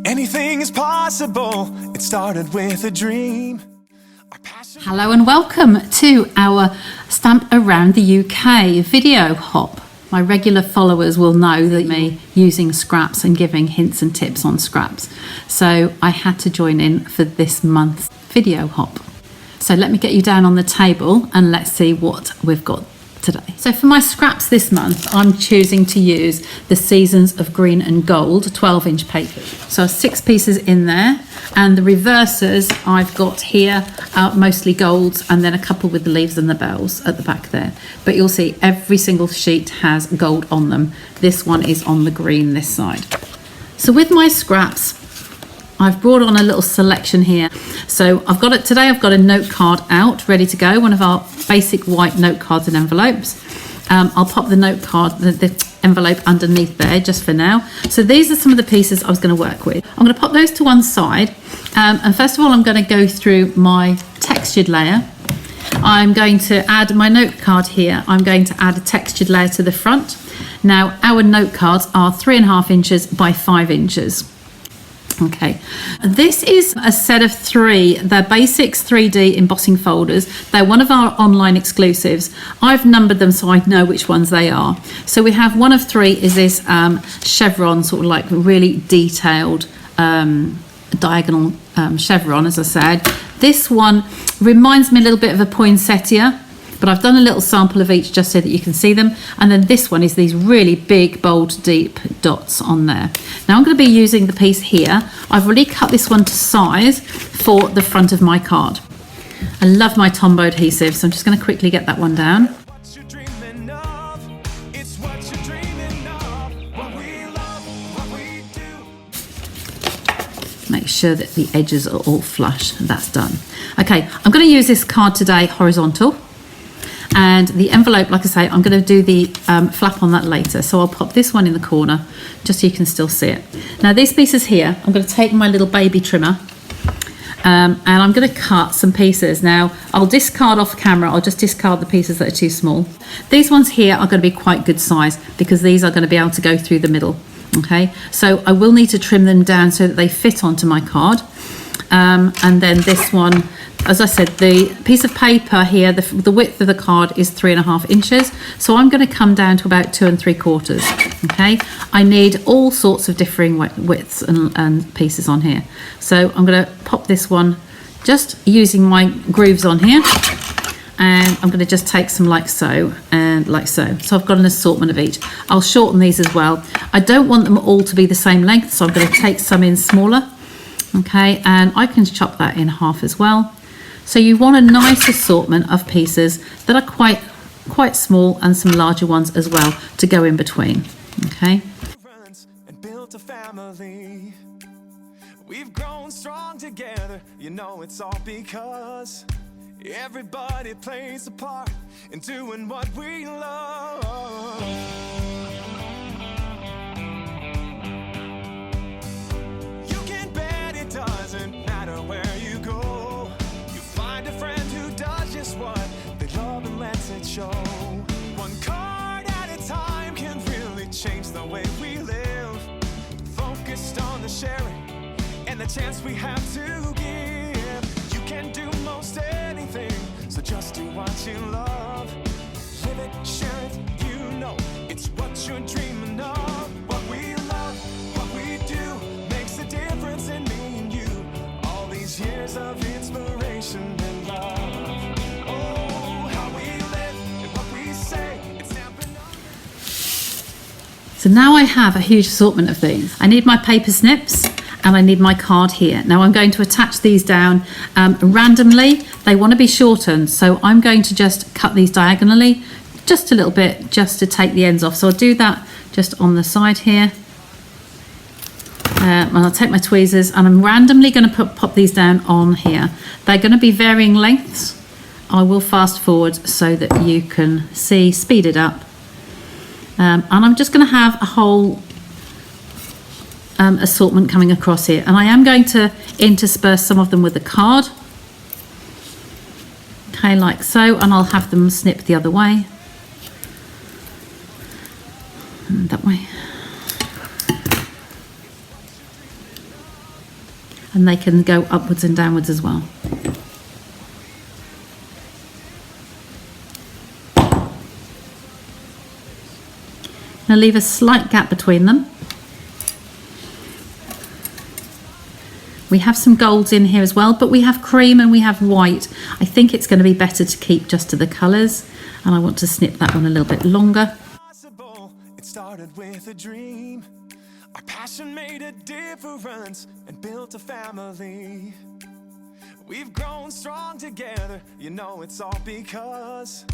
Anything is possible. It started with a dream. Hello and welcome to our Stamp Around the UK video hop. My regular followers will know that me using scraps and giving hints and tips on scraps. So I had to join in for this month's video hop. So let me get you down on the table and let's see what we've got today. So for my scraps this month, I'm choosing to use the Seasons of Green and Gold 12-inch paper. So 6 pieces in there, and the reverses I've got here are mostly golds and then a couple with the leaves and the bells at the back there. But you'll see every single sheet has gold on them. This one is on the green this side. So with my scraps, I've brought on a little selection here. So I've got it today. I've got a note card out ready to go, one of our basic white note cards and envelopes. I'll pop the note card, the envelope underneath there just for now. So these are some of the pieces I was going to work with. I'm going to pop those to one side, and first of all I'm going to go through my textured layer. I'm going to add my note card here. I'm going to add a textured layer to the front. Now our note cards are 3.5 inches by 5 inches. Okay, this is a set of 3. They're Basics 3D embossing folders. They're one of our online exclusives. I've numbered them so I know which ones they are. So we have one of 3 is this chevron, sort of like really detailed diagonal chevron, as I said. This one reminds me a little bit of a poinsettia, but I've done a little sample of each just so that you can see them. And then this one is these really big, bold, deep dots on there. Now I'm going to be using the piece here. I've already cut this one to size for the front of my card. I love my Tombow adhesive, so I'm just going to quickly get that one down. Make sure that the edges are all flush. That's done. Okay, I'm going to use this card today horizontal. And the envelope, like I say, I'm going to do the flap on that later. So I'll pop this one in the corner just so you can still see it. Now these pieces here, I'm going to take my little baby trimmer and I'm going to cut some pieces. Now I'll discard off camera. I'll just discard the pieces that are too small. These ones here are going to be quite good size because these are going to be able to go through the middle. Okay, so I will need to trim them down so that they fit onto my card. And then this one, as I said, the piece of paper here, the width of the card is 3.5 inches. So I'm going to come down to about 2 3/4. Okay, I need all sorts of differing widths and pieces on here. So I'm going to pop this one just using my grooves on here. And I'm going to just take some like so and like so. So I've got an assortment of each. I'll shorten these as well. I don't want them all to be the same length, so I'm going to take some in smaller. Okay, and I can chop that in half as well. So you want a nice assortment of pieces that are quite small and some larger ones as well to go in between. Okay. And built a family. We've grown strong together. You know it's all because everybody plays a part in doing what we love. You can bet it doesn't matter where you go. You find a friend who does just what they love and lets it show. One card at a time can really change the way we live. Focused on the sharing and the chance we have to give. You can do most anything, so just do what you love. Live it, share it, you know it's what you're dreaming of. What we love, what we do makes a difference in me and you. All these years of inspiration and love. Oh, how we live and what we say, it's Stampin' Up. So now I have a huge assortment of these. I need my paper snips and I need my card here. Now I'm going to attach these down randomly. They want to be shortened, so I'm going to just cut these diagonally just a little bit just to take the ends off. So I'll do that just on the side here. And I'll take my tweezers and I'm randomly going to pop these down on here. They're going to be varying lengths. I will fast forward so that you can see, speed it up. And I'm just going to have a whole assortment coming across here, and I am going to intersperse some of them with the card. Okay, like so, and I'll have them snipped the other way. And that way. and they can go upwards and downwards as well. Now leave a slight gap between them. We have some golds in here as well, but we have cream and we have white. I think it's going to be better to keep just to the colours, and I want to snip that one a little bit longer. It started with a dream. Our passion made a difference and built a family. We've grown strong together, you know it's all because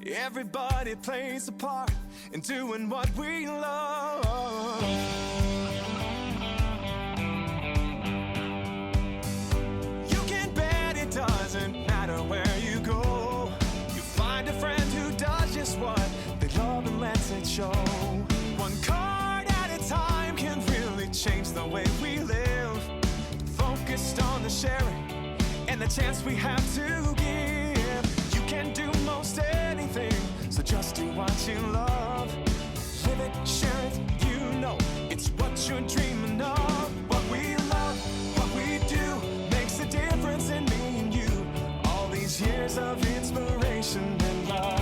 everybody plays a part in doing what we love. Doesn't matter where you go, you find a friend who does just what they love and lets it show. One card at a time can really change the way we live. Focused on the sharing and the chance we have to give. You can do most anything, so just do what you love. Live it, share it, you know it's what you're dreaming of. What we love, what we do makes a difference in me. Years of inspiration and love.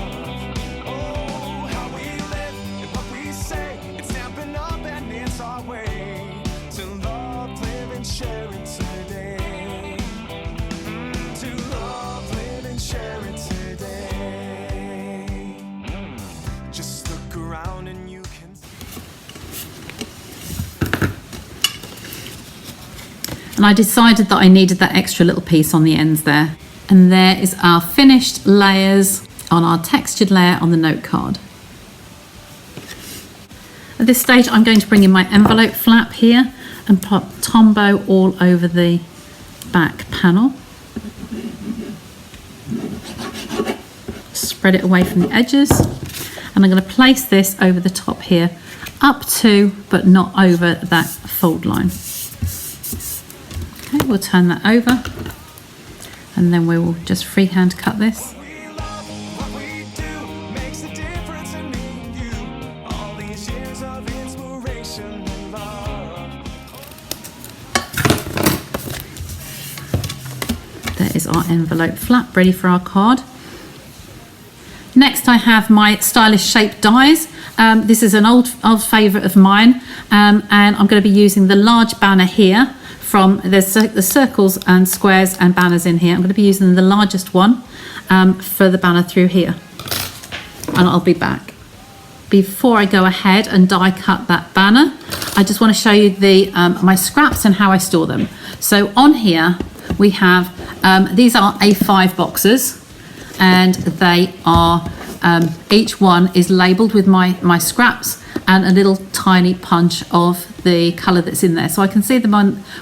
Oh, how we live and what we say, it's Stampin' Up and it's our way to love, live and share it today. To love, live and share it today. Just look around and you can. And I decided that I needed that extra little piece on the ends there. And there is our finished layers on our textured layer on the note card. At this stage, I'm going to bring in my envelope flap here and put Tombow all over the back panel. Spread it away from the edges. And I'm going to place this over the top here, up to, but not over that fold line. Okay, we'll turn that over. And then we will just freehand cut this. There is our envelope flap ready for our card. Next I have my stylish shape dies. This is an old favourite of mine, and I'm going to be using the large banner here. There's the circles and squares and banners in here. I'm going to be using the largest one for the banner through here, and I'll be back. Before I go ahead and die cut that banner, I just want to show you my scraps and how I store them. So on here we have, these are A5 boxes, and they are, each one is labelled with my scraps and a little tiny punch of the colour that's in there, so I can see them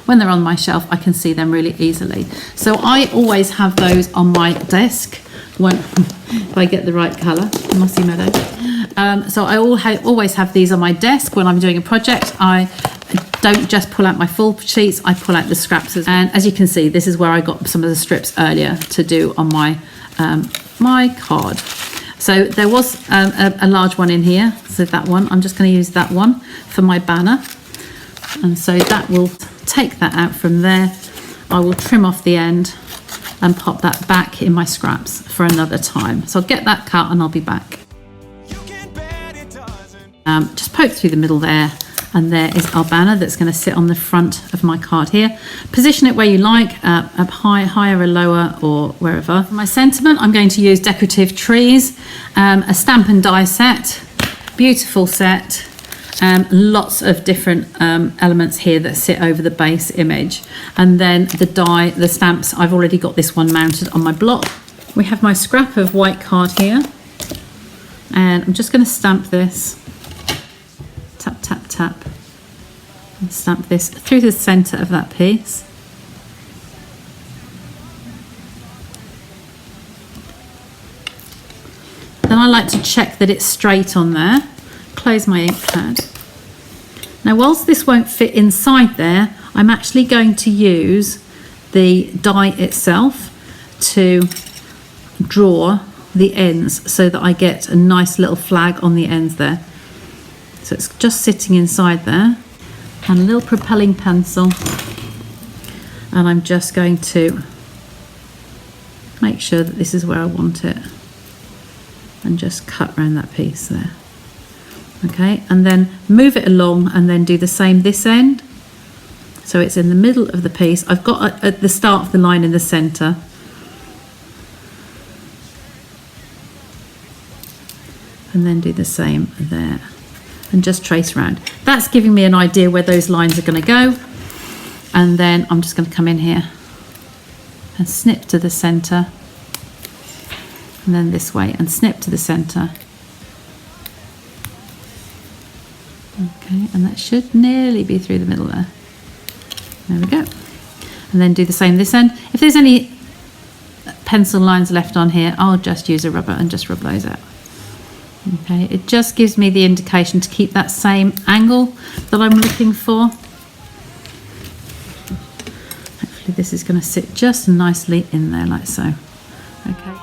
when they're on my shelf. I can see them really easily. So I always have those on my desk if I get the right colour. Mossy Meadow. So I always have these on my desk when I'm doing a project. I don't just pull out my full sheets, I pull out the scraps. And as you can see, this is where I got some of the strips earlier to do on my my card. So there was a large one in here, so that one, I'm just going to use that one for my banner. And so that will take that out from there. I will trim off the end and pop that back in my scraps for another time. So I'll get that cut and I'll be back. Just poke through the middle there, and there is our banner that's going to sit on the front of my card here. Position it where you like, up higher or lower or wherever. For my sentiment, I'm going to use decorative trees, a stamp and die set, beautiful set, lots of different elements here that sit over the base image. And then the stamps, I've already got this one mounted on my block. We have my scrap of white card here, and I'm just going to stamp this. Tap, tap, tap, and stamp this through the centre of that piece. Then I like to check that it's straight on there. Close my ink pad. Now, whilst this won't fit inside there, I'm actually going to use the die itself to draw the ends so that I get a nice little flag on the ends there. So it's just sitting inside there, and a little propelling pencil. and I'm just going to make sure that this is where I want it and just cut around that piece there. Okay, and then move it along and then do the same this end. So it's in the middle of the piece. I've got at the start of the line in the center. And then do the same there. And just trace around. That's giving me an idea where those lines are going to go. And then I'm just going to come in here and snip to the center. And then this way and snip to the center. Okay, and that should nearly be through the middle there. There we go. And then do the same this end. If there's any pencil lines left on here, I'll just use a rubber and just rub those out. Okay, it just gives me the indication to keep that same angle that I'm looking for. Hopefully this is going to sit just nicely in there like so. Okay.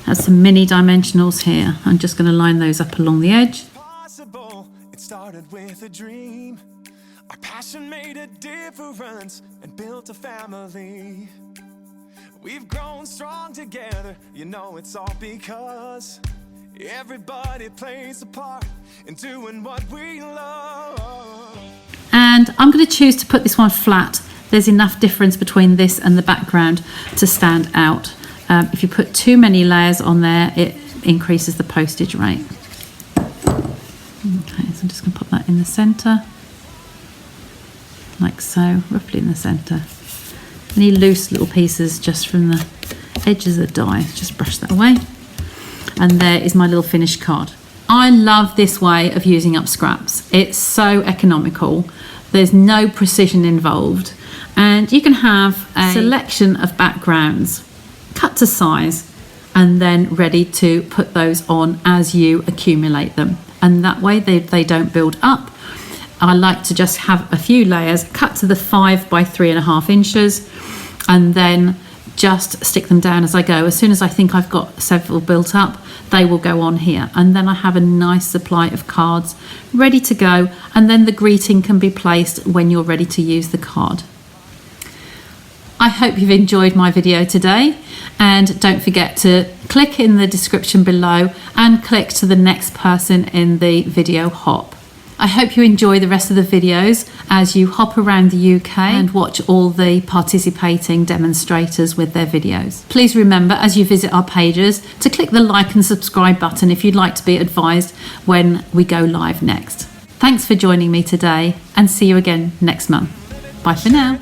That's some mini dimensionals here. I'm just going to line those up along the edge. It started with a dream. Our passion made a difference and built a family. We've grown strong together, you know it's all because everybody plays a part in doing what we love. And I'm going to choose to put this one flat. There's enough difference between this and the background to stand out. If you put too many layers on there, it increases the postage rate. Okay, so I'm just going to put that in the center. Like so, roughly in the center. Any loose little pieces just from the edges of the die, just brush that away. And there is my little finished card. I love this way of using up scraps. It's so economical. There's no precision involved. And you can have a selection of backgrounds cut to size and then ready to put those on as you accumulate them. And that way they don't build up. I like to just have a few layers cut to the 5 by 3.5 inches and then just stick them down as I go. As soon as I think I've got several built up, they will go on here. And then I have a nice supply of cards ready to go. And then the greeting can be placed when you're ready to use the card. I hope you've enjoyed my video today, and don't forget to click in the description below and click to the next person in the video hop. I hope you enjoy the rest of the videos as you hop around the UK and watch all the participating demonstrators with their videos. Please remember, as you visit our pages, to click the like and subscribe button if you'd like to be advised when we go live next. Thanks for joining me today, and see you again next month. Bye for now.